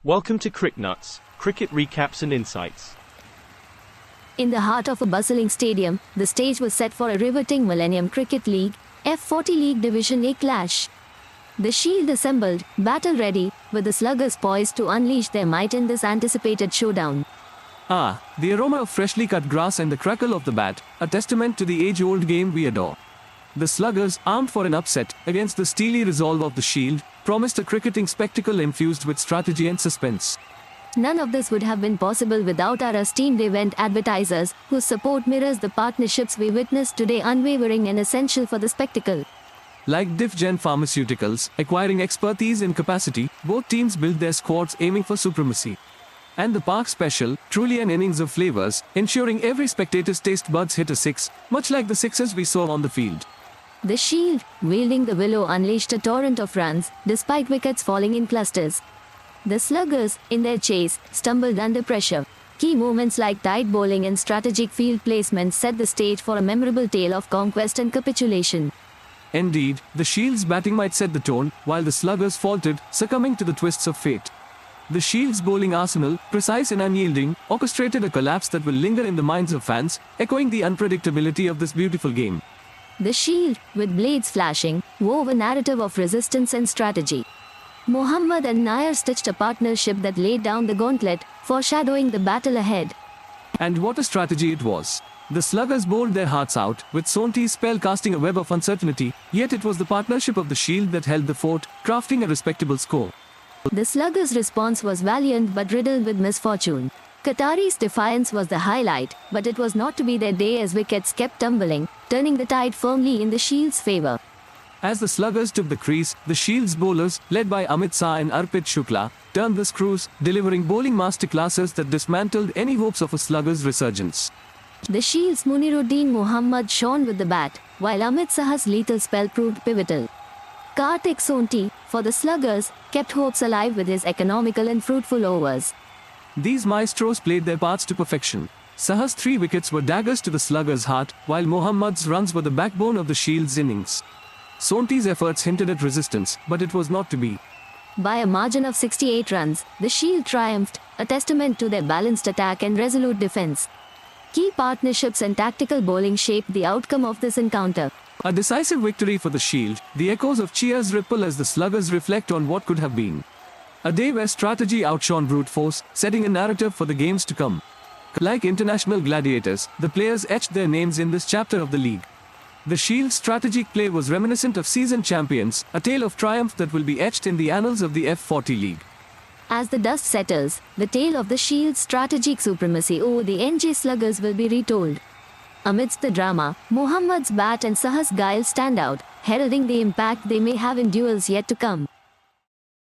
Welcome to CricNuts, cricket recaps and insights. In the heart of a bustling stadium, the stage was set for a riveting Millennium Cricket League, F40 League Division A clash. The Shield assembled, battle-ready, with the sluggers poised to unleash their might in this anticipated showdown. The aroma of freshly cut grass and the crackle of the bat, a testament to the age-old game we adore. The sluggers, armed for an upset, against the steely resolve of the Shield, promised a cricketing spectacle infused with strategy and suspense. None of this would have been possible without our esteemed event advertisers, whose support mirrors the partnerships we witnessed today, unwavering and essential for the spectacle. Like DifGen Pharmaceuticals, acquiring expertise in capacity, both teams built their squads aiming for supremacy. And the Park Special, truly an innings of flavors, ensuring every spectator's taste buds hit a six, much like the sixes we saw on the field. The Shield, wielding the willow, unleashed a torrent of runs, despite wickets falling in clusters. The sluggers, in their chase, stumbled under pressure. Key moments like tight bowling and strategic field placement set the stage for a memorable tale of conquest and capitulation. Indeed, the Shield's batting might set the tone, while the sluggers faltered, succumbing to the twists of fate. The Shield's bowling arsenal, precise and unyielding, orchestrated a collapse that will linger in the minds of fans, echoing the unpredictability of this beautiful game. The Shield, with blades flashing, wove a narrative of resistance and strategy. Mohammad and Nair stitched a partnership that laid down the gauntlet, foreshadowing the battle ahead. And what a strategy it was. The sluggers bowled their hearts out, with Sonti's spell casting a web of uncertainty, yet it was the partnership of the Shield that held the fort, crafting a respectable score. The sluggers' response was valiant but riddled with misfortune. Qatari's defiance was the highlight, but it was not to be their day as wickets kept tumbling, turning the tide firmly in the Shield's favour. As the sluggers took the crease, the Shield's bowlers, led by Amit Shah and Arpit Shukla, turned the screws, delivering bowling masterclasses that dismantled any hopes of a slugger's resurgence. The Shield's Muniruddin Muhammad shone with the bat, while Amit Shah's lethal spell proved pivotal. Kartik Sonti, for the sluggers, kept hopes alive with his economical and fruitful overs. These maestros played their parts to perfection. Saha's 3 wickets were daggers to the sluggers' heart, while Mohammad's runs were the backbone of the Shield's innings. Sonti's efforts hinted at resistance, but it was not to be. By a margin of 68 runs, the Shield triumphed, a testament to their balanced attack and resolute defense. Key partnerships and tactical bowling shaped the outcome of this encounter. A decisive victory for the Shield, the echoes of cheers ripple as the sluggers reflect on what could have been. A day where strategy outshone brute force, setting a narrative for the games to come. Like international gladiators, the players etched their names in this chapter of the league. The Shield's strategic play was reminiscent of seasoned champions, a tale of triumph that will be etched in the annals of the F40 League. As the dust settles, the tale of the Shield's strategic supremacy over the NJ sluggers will be retold. Amidst the drama, Mohammad's bat and Saha's guile stand out, heralding the impact they may have in duels yet to come.